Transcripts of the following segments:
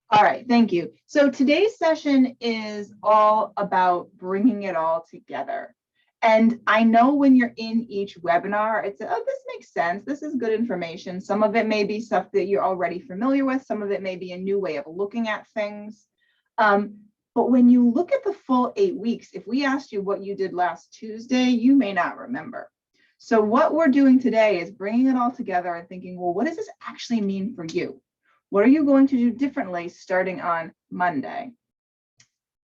All right, thank you. So today's session is all about bringing it all together. And I know when you're in each webinar, it's, oh, this makes sense. This is good information. Some of it may be stuff that you're already familiar with. Some of it may be a new way of looking at things. But when you look at the full 8 weeks, if we asked you what you did last Tuesday, you may not remember. So what we're doing today is bringing it all together and thinking, well, what does this actually mean for you? What are you going to do differently starting on Monday?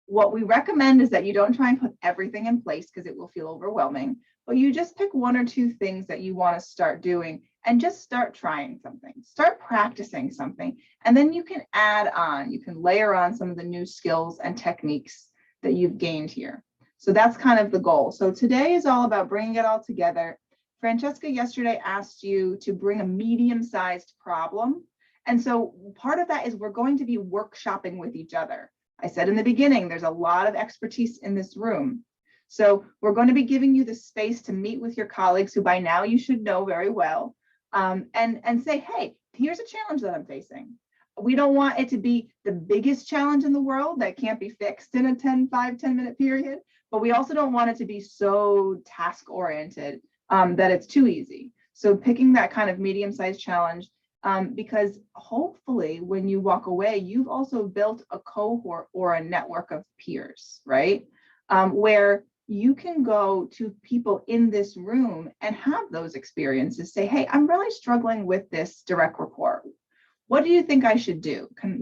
What we recommend is that you don't try and put everything in place because it will feel overwhelming, but you just pick 1 or 2 things that you want to start doing and just start trying something, start practicing something, and then you can add on, you can layer on some of the new skills and techniques that you've gained here. So that's kind of the goal. So today is all about bringing it all together. Francesca yesterday asked you to bring a medium-sized problem. And so part of that is we're going to be workshopping with each other. I said in the beginning, there's a lot of expertise in this room. So we're going to be giving you the space to meet with your colleagues who by now you should know very well, and say, hey, here's a challenge that I'm facing. We don't want it to be the biggest challenge in the world that can't be fixed in a 5-10 minute period, but we also don't want it to be so task oriented that it's too easy. So picking that kind of medium-sized challenge, because hopefully when you walk away, you've also built a cohort or a network of peers, right? Where you can go to people in this room and have those experiences, say, hey, I'm really struggling with this direct report. What do you think I should do? Can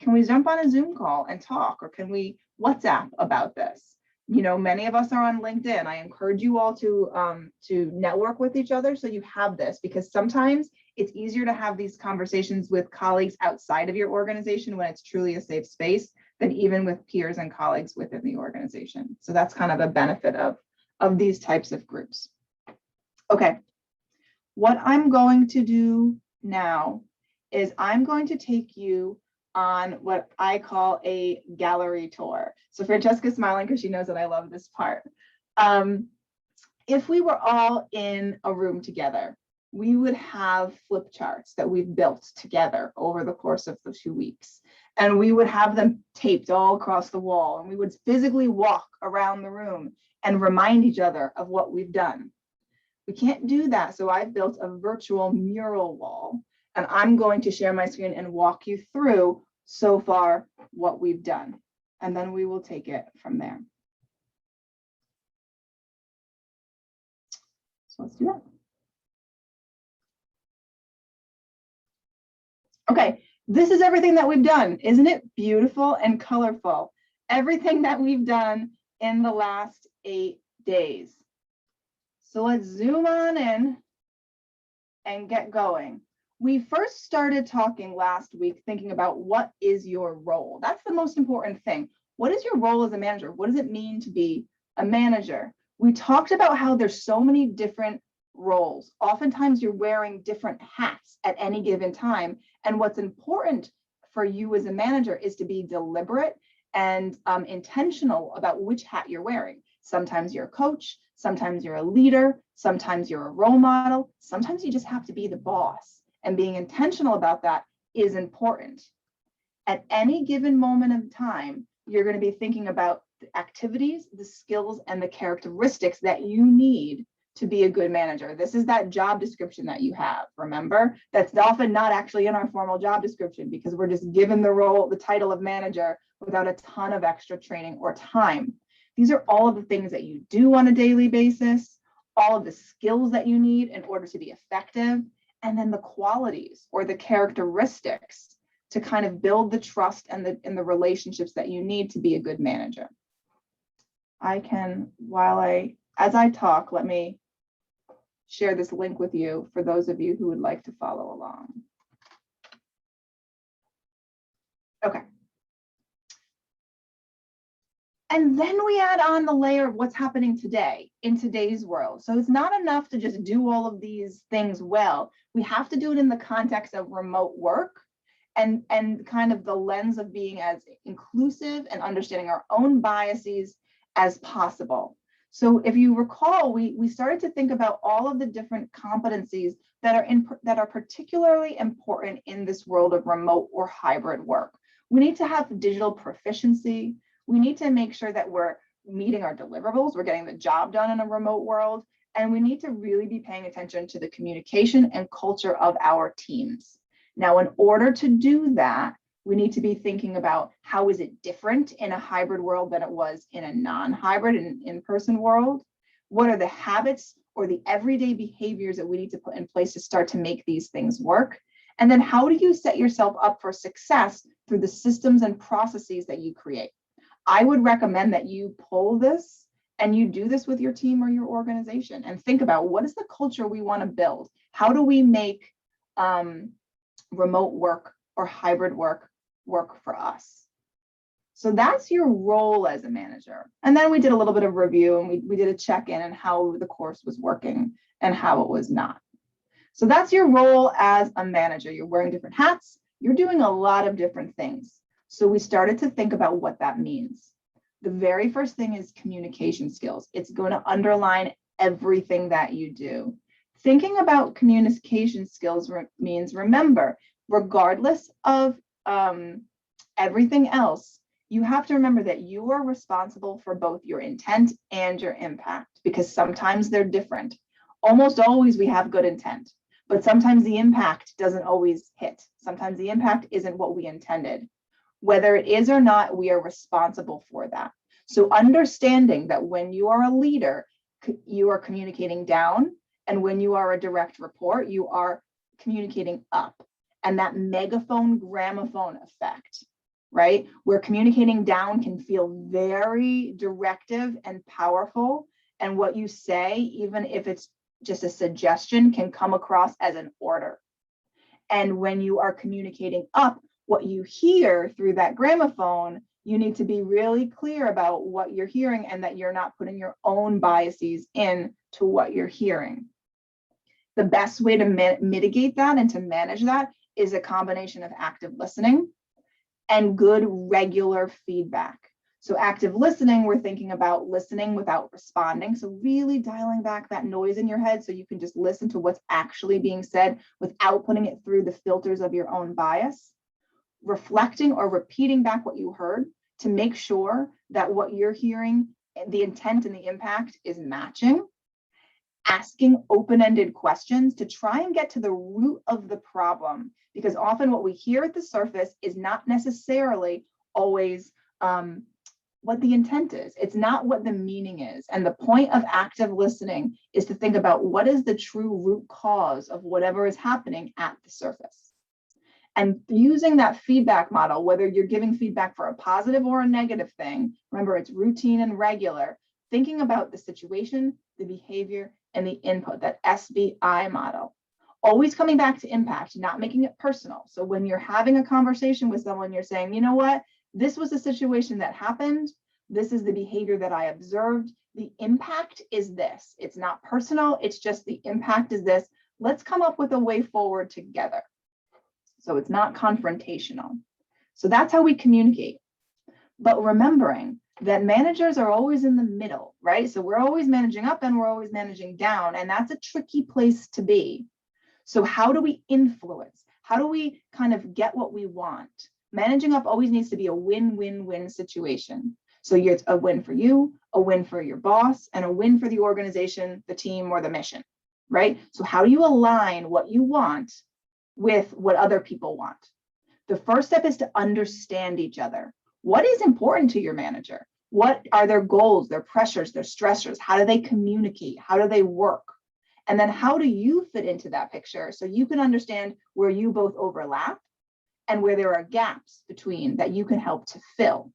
we jump on a Zoom call and talk, or can we WhatsApp about this? Many of us are on LinkedIn. I encourage you all to network with each other so you have this, because sometimes it's easier to have these conversations with colleagues outside of your organization when it's truly a safe space than even with peers and colleagues within the organization. So that's kind of a benefit of these types of groups. Okay, what I'm going to do now is I'm going to take you on what I call a gallery tour. So Francesca's smiling because she knows that I love this part. If we were all in a room together, we would have flip charts that we've built together over the course of the 2 weeks. And we would have them taped all across the wall, and we would physically walk around the room and remind each other of what we've done. We can't do that, so I've built a virtual mural wall, and I'm going to share my screen and walk you through so far what we've done, and then we will take it from there. So let's do that. Okay, this is everything that we've done. Isn't it beautiful and colorful? Everything that we've done in the last 8 days. So let's zoom on in and get going. We first started talking last week thinking about what is your role? That's the most important thing. What is your role as a manager? What does it mean to be a manager? We talked about how there's so many different roles. Oftentimes you're wearing different hats at any given time. And what's important for you as a manager is to be deliberate and intentional about which hat you're wearing. Sometimes you're a coach, sometimes you're a leader, sometimes you're a role model, sometimes you just have to be the boss. And being intentional about that is important. At any given moment of time, you're going to be thinking about the activities, the skills, and the characteristics that you need to be a good manager. This is that job description that you have, remember? That's often not actually in our formal job description because we're just given the role, the title of manager without a ton of extra training or time. These are all of the things that you do on a daily basis, all of the skills that you need in order to be effective, and then the qualities or the characteristics to kind of build the trust and the relationships that you need to be a good manager. I can, as I talk, let me share this link with you for those of you who would like to follow along. Okay. And then we add on the layer of what's happening today in today's world. So it's not enough to just do all of these things well. We have to do it in the context of remote work and kind of the lens of being as inclusive and understanding our own biases as possible. So if you recall, we started to think about all of the different competencies that are particularly important in this world of remote or hybrid work. We need to have digital proficiency. We need to make sure that we're meeting our deliverables, we're getting the job done in a remote world, and we need to really be paying attention to the communication and culture of our teams. Now, in order to do that, we need to be thinking about how is it different in a hybrid world than it was in a non-hybrid and in-person world? What are the habits or the everyday behaviors that we need to put in place to start to make these things work? And then how do you set yourself up for success through the systems and processes that you create? I would recommend that you pull this and you do this with your team or your organization and think about what is the culture we want to build? How do we make remote work or hybrid work for us? So that's your role as a manager. And then we did a little bit of review and we did a check-in on how the course was working and how it was not. So that's your role as a manager. You're wearing different hats. You're doing a lot of different things. So we started to think about what that means. The very first thing is communication skills. It's going to underline everything that you do. Thinking about communication skills means, remember, regardless of everything else, you have to remember that you are responsible for both your intent and your impact, because sometimes they're different. Almost always we have good intent, but sometimes the impact doesn't always hit. Sometimes the impact isn't what we intended. Whether it is or not, we are responsible for that. So understanding that when you are a leader, you are communicating down, and when you are a direct report, you are communicating up. And that megaphone gramophone effect, right? Where communicating down can feel very directive and powerful. And what you say, even if it's just a suggestion, can come across as an order. And when you are communicating up, what you hear through that gramophone, you need to be really clear about what you're hearing and that you're not putting your own biases in to what you're hearing. The best way to mitigate that and to manage that is a combination of active listening and good regular feedback. So active listening, we're thinking about listening without responding. So really dialing back that noise in your head so you can just listen to what's actually being said without putting it through the filters of your own bias. Reflecting or repeating back what you heard to make sure that what you're hearing, the intent and the impact is matching. Asking open-ended questions to try and get to the root of the problem, because often what we hear at the surface is not necessarily always what the intent is. It's not what the meaning is. And the point of active listening is to think about what is the true root cause of whatever is happening at the surface. And using that feedback model, whether you're giving feedback for a positive or a negative thing, remember it's routine and regular, thinking about the situation, the behavior, and the input, that SBI model. Always coming back to impact, not making it personal. So when you're having a conversation with someone, you're saying, you know what, this was a situation that happened. This is the behavior that I observed. The impact is this. It's not personal. It's just the impact is this. Let's come up with a way forward together. So it's not confrontational. So that's how we communicate. But remembering that managers are always in the middle, right? So we're always managing up and we're always managing down, and that's a tricky place to be. So how do we influence? How do we kind of get what we want? Managing up always needs to be a win-win-win situation. So it's a win for you, a win for your boss, and a win for the organization, the team, or the mission, right? So how do you align what you want with what other people want? The first step is to understand each other. What is important to your manager? What are their goals, their pressures, their stressors? How do they communicate? How do they work? And then how do you fit into that picture so you can understand where you both overlap and where there are gaps between that you can help to fill.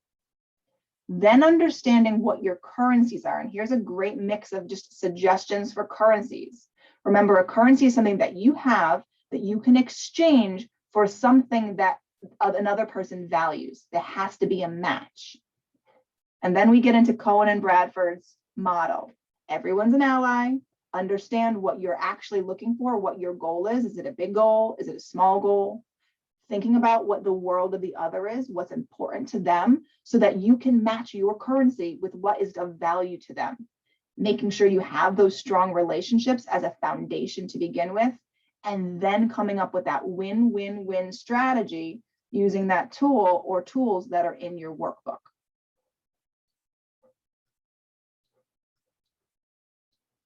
Then understanding what your currencies are. And here's a great mix of just suggestions for currencies. Remember, a currency is something that you have that you can exchange for something that another person values. There has to be a match. And then we get into Cohen and Bradford's model. Everyone's an ally. Understand what you're actually looking for, what your goal is. Is it a big goal? Is it a small goal? Thinking about what the world of the other is, what's important to them, so that you can match your currency with what is of value to them. Making sure you have those strong relationships as a foundation to begin with, and then coming up with that win-win-win strategy using that tool or tools that are in your workbook.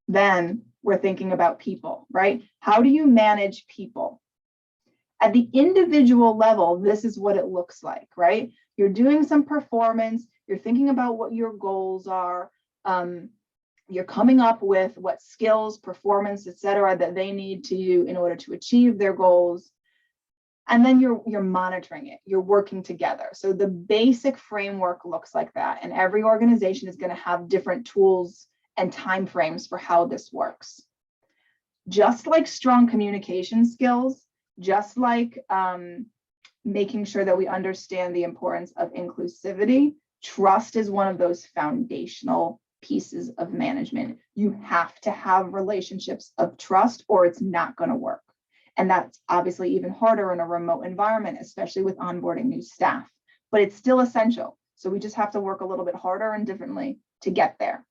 Then we're thinking about people, right? How do you manage people? At the individual level, this is what it looks like, right? You're doing some performance, you're thinking about what your goals are, you're coming up with what skills, performance, et cetera, that they need to do in order to achieve their goals. And then you're monitoring it, you're working together. So the basic framework looks like that. And every organization is going to have different tools and timeframes for how this works. Just like strong communication skills, just like making sure that we understand the importance of inclusivity, trust is one of those foundational pieces of management. You have to have relationships of trust or it's not going to work. And that's obviously even harder in a remote environment, especially with onboarding new staff, but it's still essential. So we just have to work a little bit harder and differently to get there.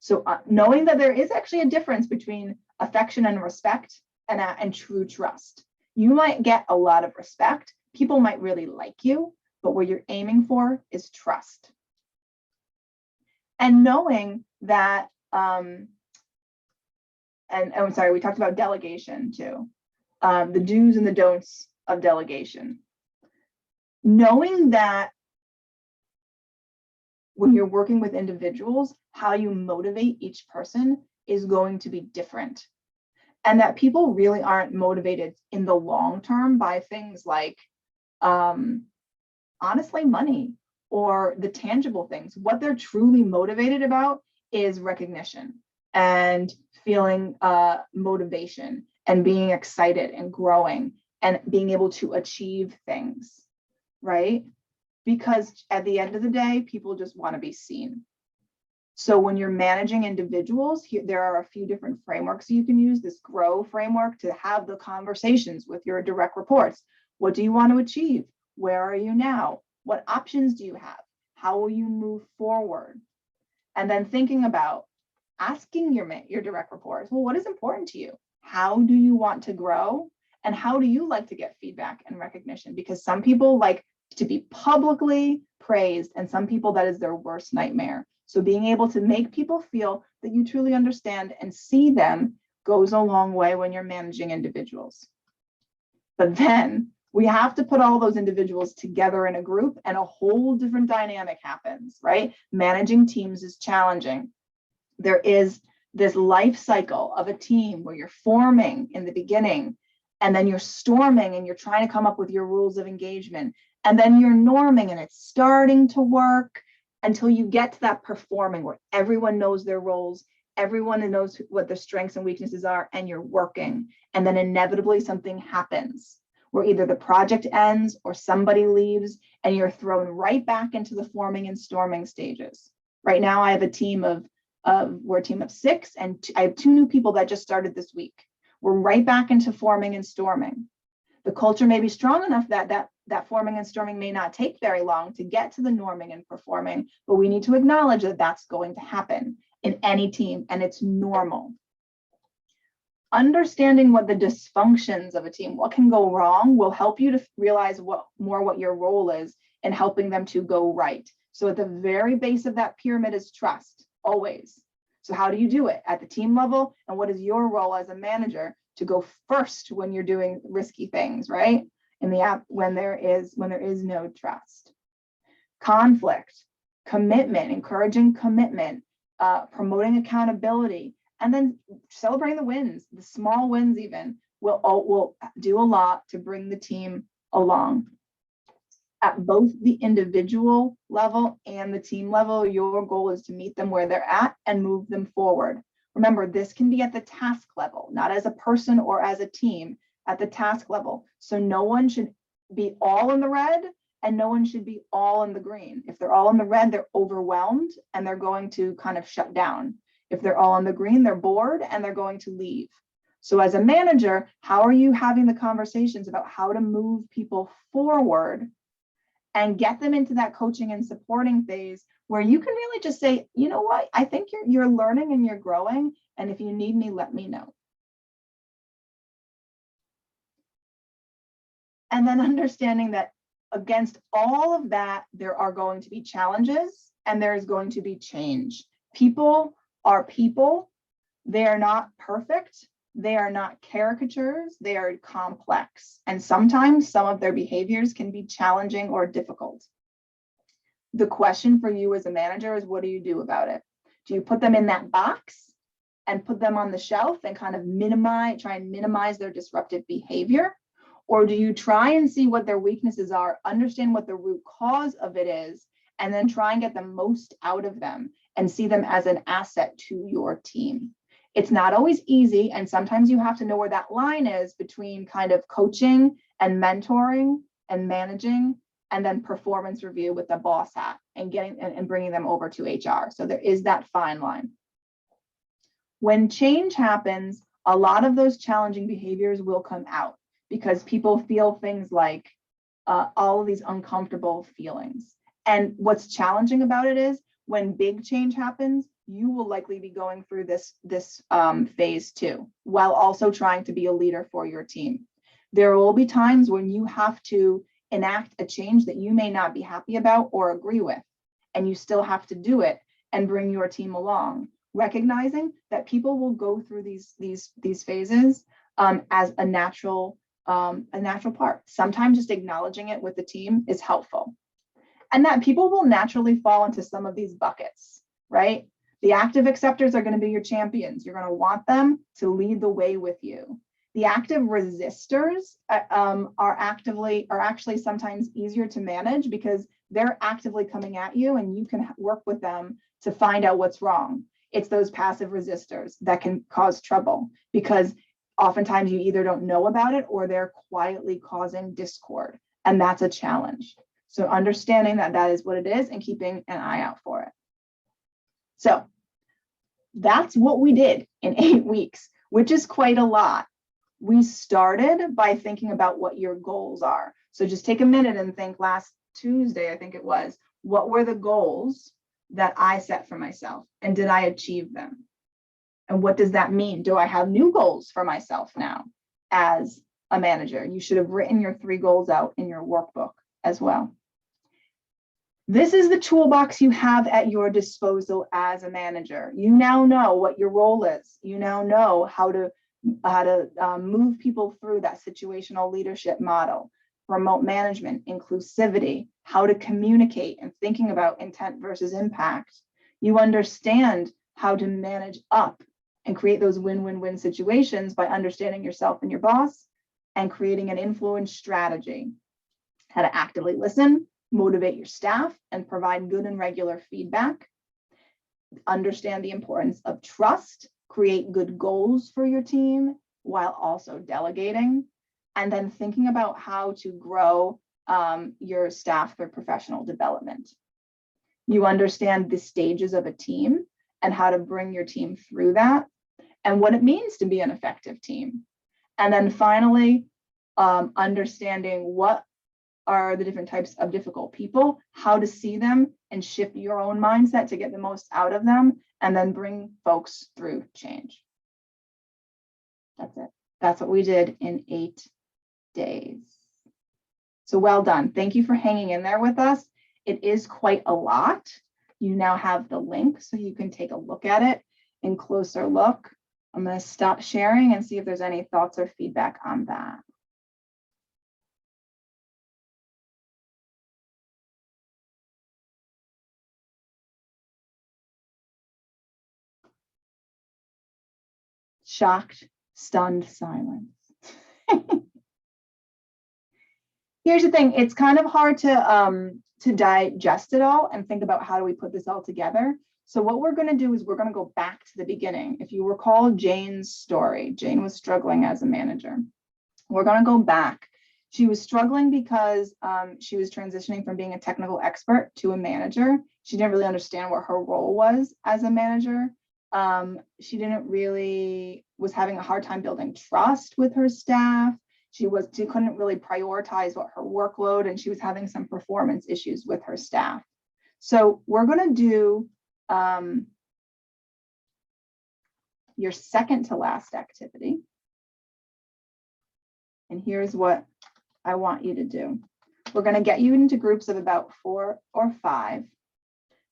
So knowing that there is actually a difference between affection and respect and true trust. You might get a lot of respect. People might really like you, but what you're aiming for is trust. And knowing that, and I'm sorry, we talked about delegation too. The do's and the don'ts of delegation. Knowing that when you're working with individuals, how you motivate each person is going to be different. And that people really aren't motivated in the long term by things like, honestly, money or the tangible things. What they're truly motivated about is recognition and feeling motivation and being excited and growing and being able to achieve things, right? Because at the end of the day, people just want to be seen. So when you're managing individuals, there are a few different frameworks you can use. This GROW framework to have the conversations with your direct reports. What do you want to achieve? Where are you now? What options do you have? How will you move forward? And then thinking about asking your direct reports, well, what is important to you? How do you want to grow? And how do you like to get feedback and recognition? Because some people like to be publicly praised, and some people that is their worst nightmare. So being able to make people feel that you truly understand and see them goes a long way when you're managing individuals. But then we have to put all those individuals together in a group and a whole different dynamic happens, right? Managing teams is challenging. There is this life cycle of a team where you're forming in the beginning, and then you're storming and you're trying to come up with your rules of engagement. And then you're norming and it's starting to work until you get to that performing where everyone knows their roles, everyone knows what their strengths and weaknesses are, and you're working. And then inevitably something happens where either the project ends or somebody leaves and you're thrown right back into the forming and storming stages. Right now I have a team we're a team of 6, and I have 2 new people that just started this week. We're right back into forming and storming. The culture may be strong enough that forming and storming may not take very long to get to the norming and performing, but we need to acknowledge that that's going to happen in any team and it's normal. Understanding what the dysfunctions of a team, what can go wrong, will help you to realize what your role is in helping them to go right. So at the very base of that pyramid is trust, always. So how do you do it at the team level? And what is your role as a manager to go first when you're doing risky things, right? In the app, when there is no trust. Conflict, commitment, encouraging commitment, promoting accountability, and then celebrating the wins, the small wins even, will do a lot to bring the team along. At both the individual level and the team level, your goal is to meet them where they're at and move them forward. Remember, this can be at the task level, not as a person or as a team, at the task level. So no one should be all in the red and no one should be all in the green. If they're all in the red, they're overwhelmed and they're going to kind of shut down. If they're all in the green, they're bored and they're going to leave. So as a manager, how are you having the conversations about how to move people forward and get them into that coaching and supporting phase where you can really just say, you know what, I think you're learning and you're growing, and if you need me, let me know. And then understanding that against all of that, there are going to be challenges and there's going to be change. People are people. They are not perfect. They are not caricatures. They are complex. And sometimes some of their behaviors can be challenging or difficult. The question for you as a manager is, what do you do about it? Do you put them in that box and put them on the shelf and kind of try and minimize their disruptive behavior? Or do you try and see what their weaknesses are, understand what the root cause of it is, and then try and get the most out of them and see them as an asset to your team? It's not always easy, and sometimes you have to know where that line is between kind of coaching and mentoring and managing, and then performance review with the boss hat and getting and bringing them over to HR. So there is that fine line. When change happens, a lot of those challenging behaviors will come out because people feel things like all of these uncomfortable feelings. And what's challenging about it is when big change happens, you will likely be going through this phase too, while also trying to be a leader for your team. There will be times when you have to enact a change that you may not be happy about or agree with, and you still have to do it and bring your team along, recognizing that people will go through these phases as a natural part. Sometimes just acknowledging it with the team is helpful. And that people will naturally fall into some of these buckets, right? The active acceptors are going to be your champions. You're going to want them to lead the way with you. The active resistors are actually sometimes easier to manage because they're actively coming at you and you can work with them to find out what's wrong. It's those passive resistors that can cause trouble because oftentimes you either don't know about it or they're quietly causing discord, and that's a challenge. So understanding that that is what it is and keeping an eye out for it. So that's what we did in 8 weeks, which is quite a lot. We started by thinking about what your goals are. So just take a minute and think. Last Tuesday, I think it was, what were the goals that I set for myself and did I achieve them? And what does that mean? Do I have new goals for myself now as a manager? You should have written your 3 goals out in your workbook as well. This is the toolbox you have at your disposal as a manager. You now know what your role is. You now know how to move people through that situational leadership model, remote management, inclusivity, how to communicate and thinking about intent versus impact. You understand how to manage up and create those win-win-win situations by understanding yourself and your boss and creating an influence strategy, how to actively listen, motivate your staff, and provide good and regular feedback. Understand the importance of trust, create good goals for your team while also delegating, and then thinking about how to grow your staff through professional development. You understand the stages of a team and how to bring your team through that and what it means to be an effective team. And then finally, understanding what are the different types of difficult people, how to see them and shift your own mindset to get the most out of them, and then bring folks through change. That's it. That's what we did in 8 days. So well done. Thank you for hanging in there with us. It is quite a lot. You now have the link so you can take a look at it in closer look. I'm going to stop sharing and see if there's any thoughts or feedback on that. Shocked, stunned silence. Here's the thing, it's kind of hard to digest it all and think about how do we put this all together. So what we're going to do is we're going to go back to the beginning. If you recall Jane's story, Jane was struggling as a manager. We're going to go back. She was struggling because she was transitioning from being a technical expert to a manager. She didn't really understand what her role was as a manager. She was having a hard time building trust with her staff. She couldn't really prioritize what her workload, and she was having some performance issues with her staff. So we're going to do your second to last activity. And here's what I want you to do. We're going to get you into groups of about 4 or 5.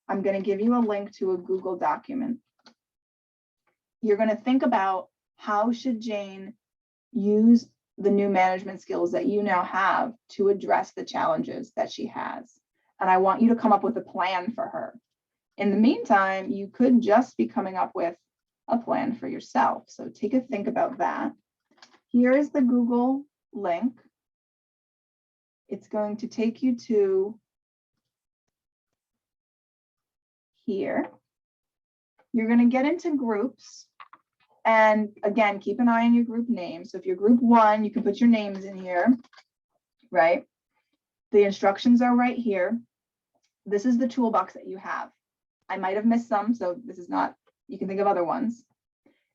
I'm going to give you a link to a Google document. You're going to think about how should Jane use the new management skills that you now have to address the challenges that she has. And I want you to come up with a plan for her. In the meantime, you could just be coming up with a plan for yourself. So take a think about that. Here is the Google link. It's going to take you to here. You're going to get into groups. And again, keep an eye on your group name. So if you're group 1, you can put your names in here, right? The instructions are right here. This is the toolbox that you have. I might have missed some, so this is not, you can think of other ones.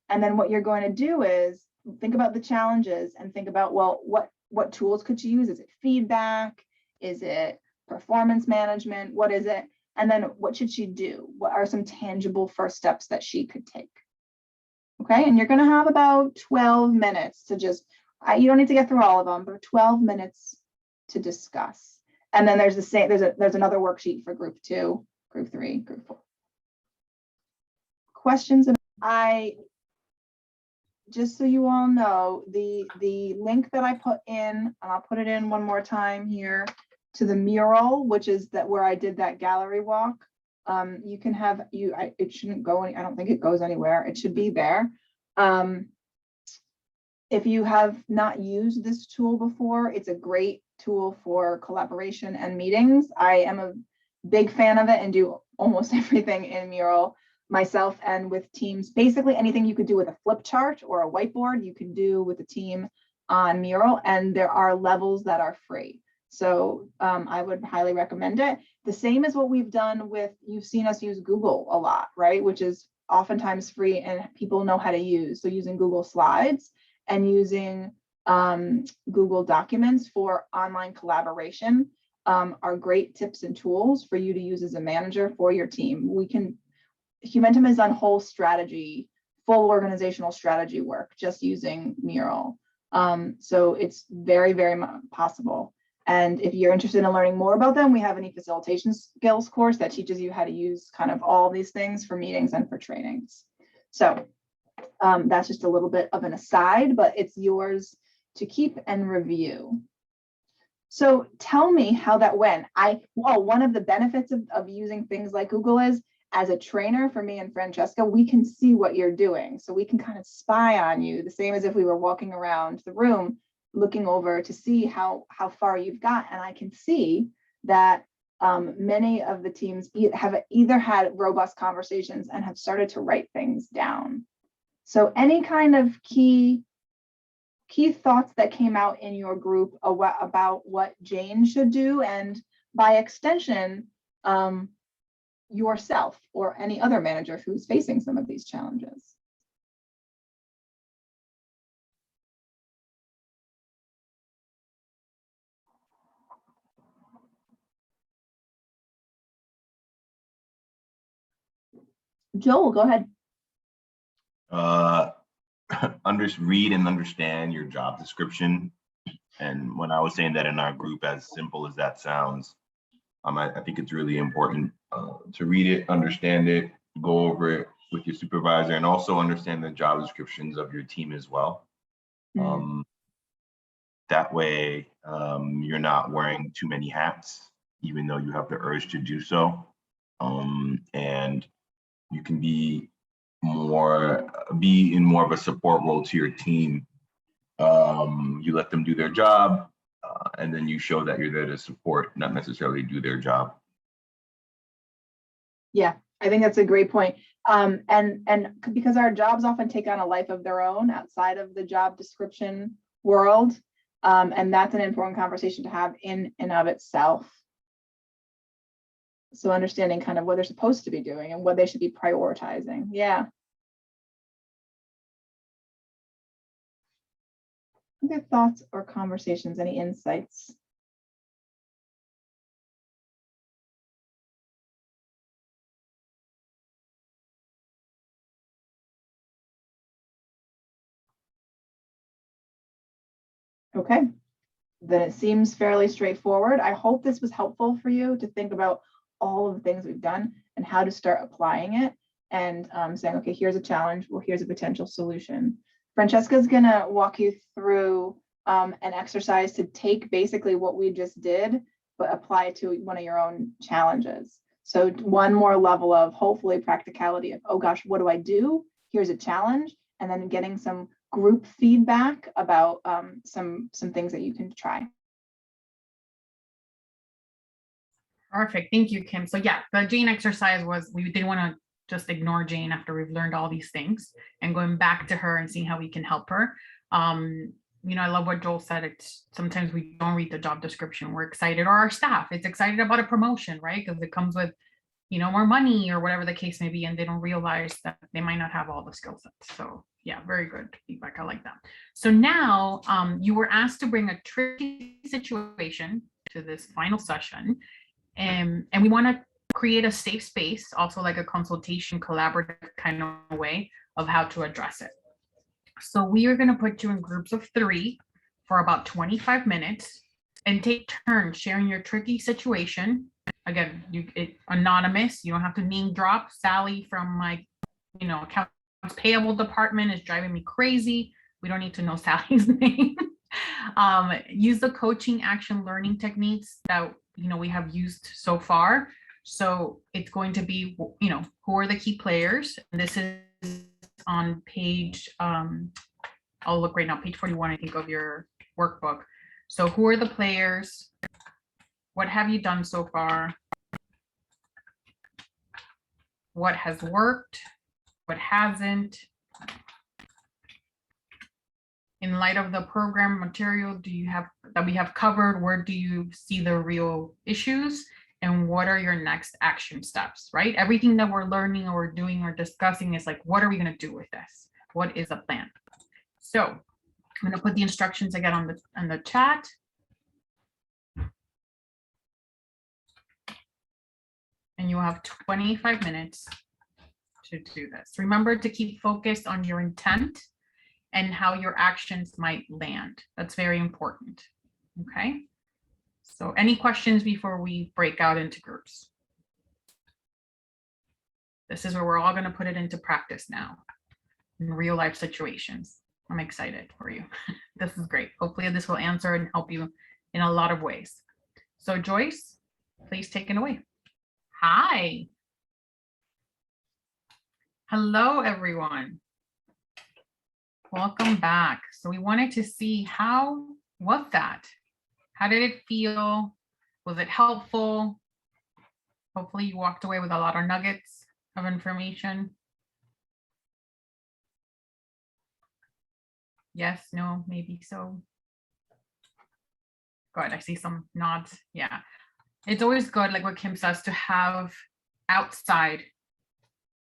And then what you're going to do is think about the challenges and think about, well, what tools could you use? Is it feedback? Is it performance management? What is it? And then what should she do? What are some tangible first steps that she could take? Okay, and you're going to have about 12 minutes to just, you don't need to get through all of them, but 12 minutes to discuss. And then there's the same, there's another worksheet for group 2, group 3, group 4. Questions? Just so you all know, the link that I put in, and I'll put it in one more time here, to the mural, which is where I did that gallery walk. You can have, it shouldn't go I don't think it goes anywhere. It should be there. If you have not used this tool before, it's a great tool for collaboration and meetings. I am a big fan of it and do almost everything in Mural myself and with teams. Basically anything you could do with a flip chart or a whiteboard, you can do with a team on Mural, and there are levels that are free. So I would highly recommend it. The same as what we've done with, you've seen us use Google a lot, right? Which is oftentimes free and people know how to use. So using Google Slides and using Google Documents for online collaboration are great tips and tools for you to use as a manager for your team. Humentum has done whole strategy, full organizational strategy work just using Mural. So it's very, very possible. And if you're interested in learning more about them, we have a facilitation skills course that teaches you how to use kind of all these things for meetings and for trainings. So that's just a little bit of an aside, but it's yours to keep and review. So tell me how that went. One of the benefits of using things like Google is, as a trainer for me and Francesca, we can see what you're doing. So we can kind of spy on you, the same as if we were walking around the room looking over to see how far you've got. And I can see that many of the teams have either had robust conversations and have started to write things down. So any kind of key thoughts that came out in your group about what Jane should do, and by extension, yourself or any other manager who's facing some of these challenges. Joel, go ahead. Read and understand your job description. And when I was saying that in our group, as simple as that sounds, I think it's really important to read it, understand it, go over it with your supervisor, and also understand the job descriptions of your team as well. That way, you're not wearing too many hats, even though you have the urge to do so. And you can be in more of a support role to your team. You let them do their job, and then you show that you're there to support, not necessarily do their job. Yeah, I think that's a great point. And because our jobs often take on a life of their own outside of the job description world, and that's an important conversation to have in and of itself. So understanding kind of what they're supposed to be doing and what they should be prioritizing. Yeah. Other thoughts or conversations, any insights? Okay. then it seems fairly straightforward. I hope this was helpful for you to think about all of the things we've done and how to start applying it and saying, okay, here's a challenge, well, here's a potential solution. Francesca's gonna walk you through an exercise to take basically what we just did, but apply it to one of your own challenges. So one more level of hopefully practicality of, oh gosh, what do I do? Here's a challenge, and then getting some group feedback about some things that you can try. Perfect. Thank you, Kim. So yeah, the Jane exercise was, we didn't want to just ignore Jane after we've learned all these things, and going back to her and seeing how we can help her. You know, I love what Joel said. It's sometimes we don't read the job description. We're excited, or our staff is excited about a promotion, right? Because it comes with, you know, more money or whatever the case may be, and they don't realize that they might not have all the skill sets. So yeah, very good feedback. I like that. So now you were asked to bring a tricky situation to this final session. And we want to create a safe space, also like a consultation, collaborative kind of way of how to address it. So we are going to put you in groups of 3 for about 25 minutes and take turns sharing your tricky situation. Again, it's anonymous. You don't have to name drop. Sally from my, you know, accounts payable department is driving me crazy. We don't need to know Sally's name. Use the coaching action learning techniques that, you know, we have used so far. So it's going to be, you know, who are the key players? And this is on page, I'll look right now, page 41, I think, of your workbook. So who are the players? What have you done so far? What has worked? What hasn't? In light of the program material do you have that we have covered, where do you see the real issues? And what are your next action steps, right? Everything that we're learning or we're doing or discussing is like, what are we going to do with this? What is the plan? So I'm going to put the instructions again on the chat. And you have 25 minutes to do this. Remember to keep focused on your intent and how your actions might land. That's very important. Okay. So any questions before we break out into groups? This is where we're all going to put it into practice now in real life situations. I'm excited for you. This is great. Hopefully this will answer and help you in a lot of ways. So Joyce, please take it away. Hi. Hello, everyone. Welcome back. So we wanted to see, how was that? How did it feel? Was it helpful? Hopefully you walked away with a lot of nuggets of information. Yes, no, maybe so. Good, I see some nods. Yeah, it's always good, like what Kim says, to have outside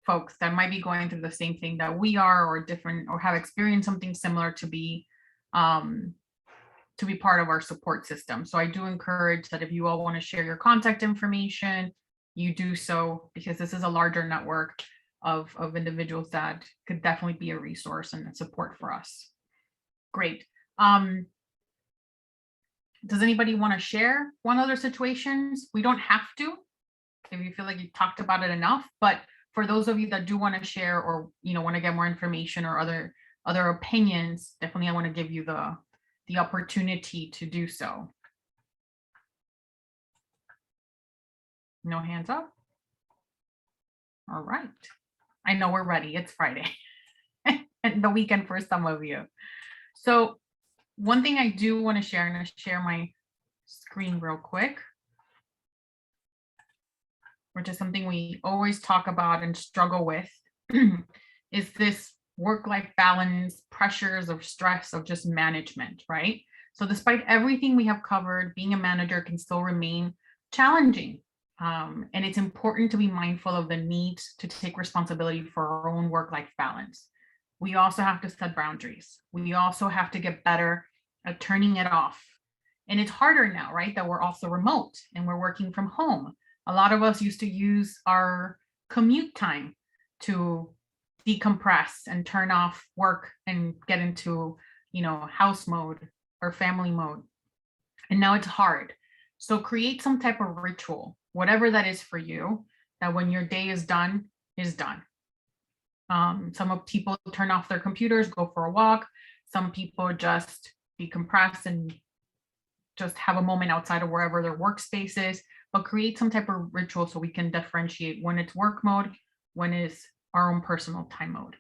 folks that might be going through the same thing that we are, or different, or have experienced something similar, to be part of our support system. So I do encourage that if you all want to share your contact information, you do so, because this is a larger network of individuals that could definitely be a resource and a support for us. Great. Does anybody want to share one other situations? We don't have to, if you feel like you talked about it enough, but for those of you that do want to share, or, you know, want to get more information or other opinions, definitely I want to give you the opportunity to do so. No hands up? All right. I know we're ready. It's Friday and the weekend for some of you. So one thing I do want to share, and I share my screen real quick, which is something we always talk about and struggle with, is this work-life balance, pressures of stress of just management, right? So despite everything we have covered, being a manager can still remain challenging. And it's important to be mindful of the need to take responsibility for our own work-life balance. We also have to set boundaries. We also have to get better at turning it off. And it's harder now, right? That we're also remote and we're working from home. A lot of us used to use our commute time to decompress and turn off work and get into, you know, house mode or family mode. And now it's hard. So create some type of ritual, whatever that is for you, that when your day is done, is done. Some of people turn off their computers, go for a walk. Some people just decompress and just have a moment outside of wherever their workspace is, but create some type of ritual so we can differentiate when it's work mode, when it's our own personal time mode.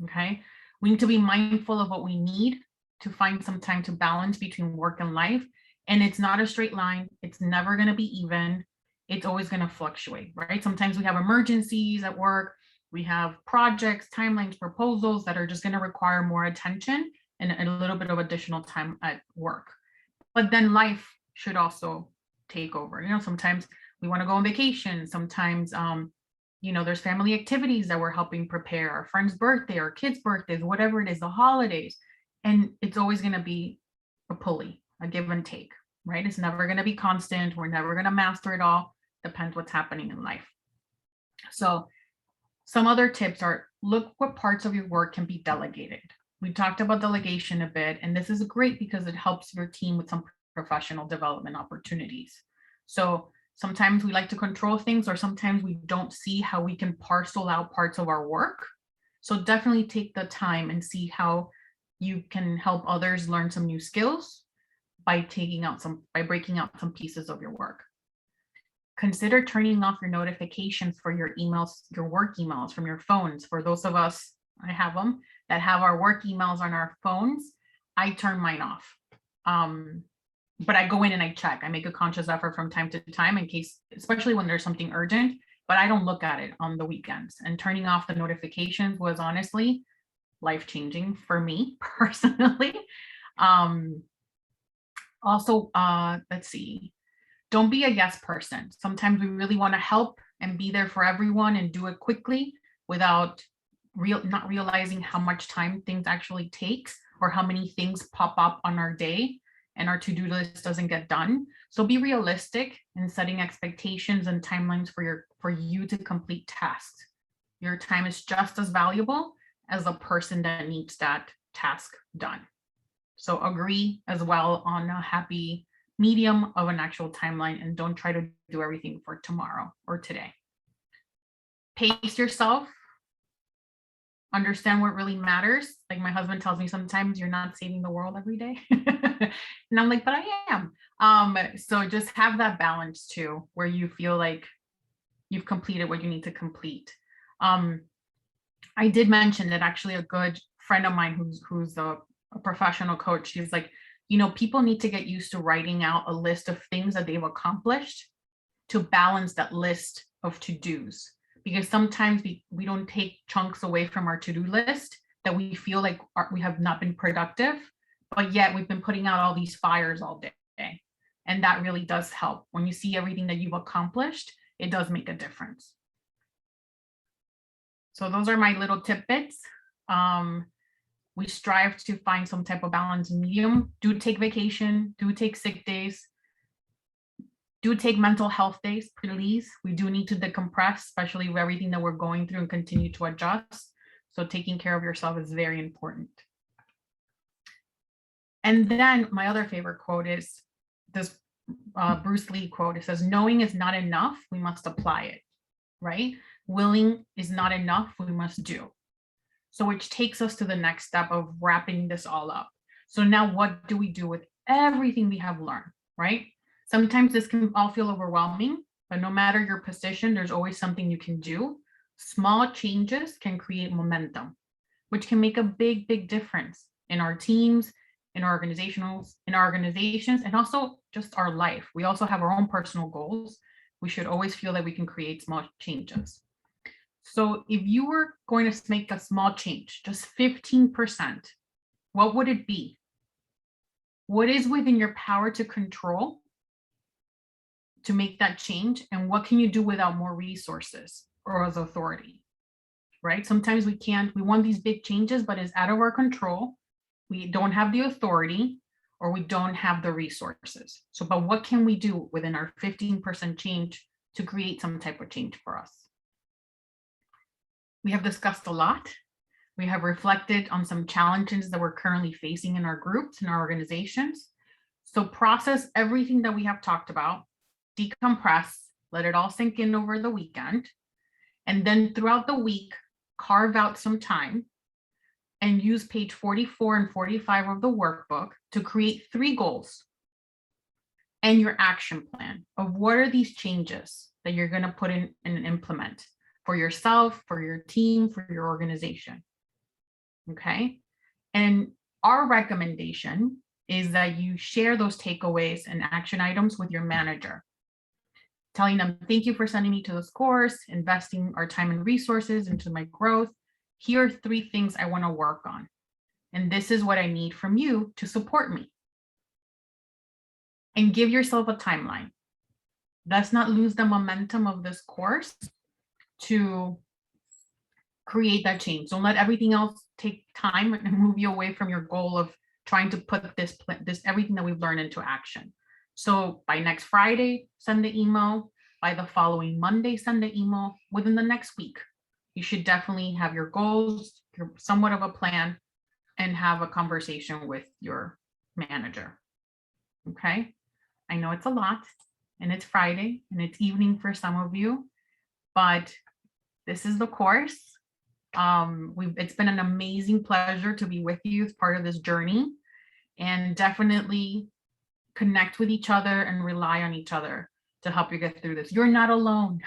Okay. We need to be mindful of what we need to find some time to balance between work and life. And it's not a straight line. It's never going to be even. It's always going to fluctuate, right? Sometimes we have emergencies at work. We have projects, timelines, proposals that are just going to require more attention and a little bit of additional time at work. But then life should also take over. Sometimes we want to go on vacation. Sometimes, there's family activities that we're helping prepare, our friend's birthday, our kids' birthdays, whatever it is, the holidays. And it's always going to be a pulley, a give and take, right? It's never going to be constant. We're never going to master it all. Depends what's happening in life. So some other tips are, look what parts of your work can be delegated. We talked about delegation a bit, and this is great because it helps your team with some professional development opportunities. So sometimes we like to control things, or sometimes we don't see how we can parcel out parts of our work. So definitely take the time and see how you can help others learn some new skills by breaking out some pieces of your work. Consider turning off your notifications for your emails, your work emails from your phones. For those of us, I have them, that have our work emails on our phones, I turn mine off. But I go in and I check. I make a conscious effort from time to time in case, especially when there's something urgent, but I don't look at it on the weekends. And turning off the notifications was honestly life-changing for me personally. Also, let's see. Don't be a yes person. Sometimes we really want to help and be there for everyone and do it quickly without not realizing how much time things actually takes, or how many things pop up on our day and our to-do list doesn't get done. So be realistic in setting expectations and timelines for you to complete tasks. Your time is just as valuable as the person that needs that task done. So agree as well on a happy medium of an actual timeline, and don't try to do everything for tomorrow or today. Pace yourself. Understand what really matters. Like my husband tells me sometimes, you're not saving the world every day. And I'm like, but I am. So just have that balance too, where you feel like you've completed what you need to complete. I did mention that actually a good friend of mine who's a professional coach, she's like, people need to get used to writing out a list of things that they've accomplished to balance that list of to-dos. Because sometimes we don't take chunks away from our to-do list that we feel like we have not been productive, but yet we've been putting out all these fires all day. And that really does help. When you see everything that you've accomplished, it does make a difference. So those are my little tidbits. We strive to find some type of balance and medium. Do take vacation, do take sick days, do take mental health days, please. We do need to decompress, especially with everything that we're going through, and continue to adjust. So taking care of yourself is very important. And then my other favorite quote is this Bruce Lee quote. It says, knowing is not enough, we must apply it, right? Willing is not enough, we must do. So which takes us to the next step of wrapping this all up. So now what do we do with everything we have learned, right? Sometimes this can all feel overwhelming, but no matter your position, there's always something you can do. Small changes can create momentum, which can make a big, big difference in our teams, in our organizations, and also just our life. We also have our own personal goals. We should always feel that we can create small changes. So if you were going to make a small change, just 15%, what would it be? What is within your power to control to make that change? And what can you do without more resources or as authority, right? Sometimes we want these big changes, but it's out of our control. We don't have the authority, or we don't have the resources. So, but what can we do within our 15% change to create some type of change for us? We have discussed a lot. We have reflected on some challenges that we're currently facing in our groups and our organizations. So process everything that we have talked about, decompress, let it all sink in over the weekend. And then throughout the week, carve out some time and use page 44 and 45 of the workbook to create 3 goals and your action plan of what are these changes that you're going to put in and implement for yourself, for your team, for your organization. Okay. And our recommendation is that you share those takeaways and action items with your manager, telling them, thank you for sending me to this course, investing our time and resources into my growth. Here are 3 things I want to work on. And this is what I need from you to support me. And give yourself a timeline. Let's not lose the momentum of this course to create that change. Don't let everything else take time and move you away from your goal of trying to put this everything that we've learned into action. So by next Friday, send the email. By the following Monday, send the email. Within the next week, you should definitely have your goals, somewhat of a plan, and have a conversation with your manager. Okay. I know it's a lot, and it's Friday, and it's evening for some of you, but this is the course. It's been an amazing pleasure to be with you as part of this journey, and definitely connect with each other and rely on each other to help you get through this. You're not alone.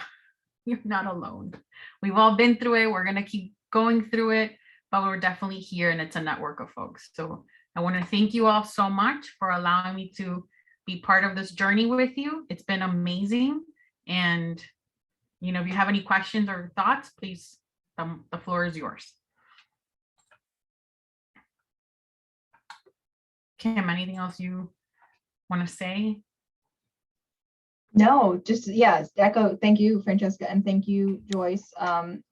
You're not alone. We've all been through it. We're going to keep going through it, but we're definitely here, and it's a network of folks. So I want to thank you all so much for allowing me to be part of this journey with you. It's been amazing. And, if you have any questions or thoughts, please, the floor is yours. Kim, anything else you want to say? No, just, yes, echo. Thank you, Francesca, and thank you, Joyce,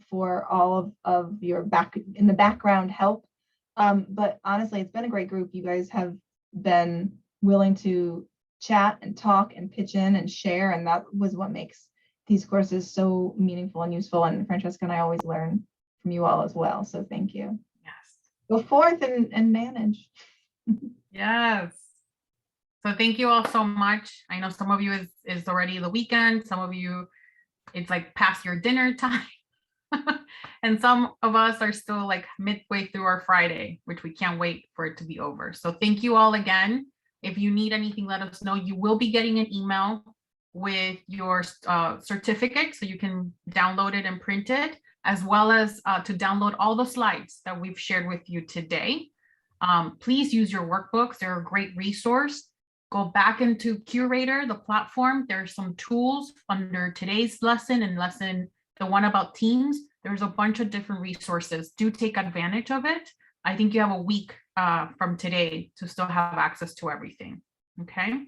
for all of your background help. But honestly, it's been a great group. You guys have been willing to chat and talk and pitch in and share, and that was what makes these courses so meaningful and useful. And Francesca and I always learn from you all as well. So thank you. Yes. Go forth and manage. Yes. So thank you all so much. I know some of you is already the weekend. Some of you, it's like past your dinner time. And some of us are still like midway through our Friday, which we can't wait for it to be over. So thank you all again. If you need anything, let us know. You will be getting an email with your certificate, so you can download it and print it, as well as to download all the slides that we've shared with you today. Please use your workbooks. They're a great resource. Go back into Curator, the platform. There's some tools under today's lesson and the one about teams. There's a bunch of different resources. Do take advantage of it. I think you have a week from today to still have access to everything. Okay.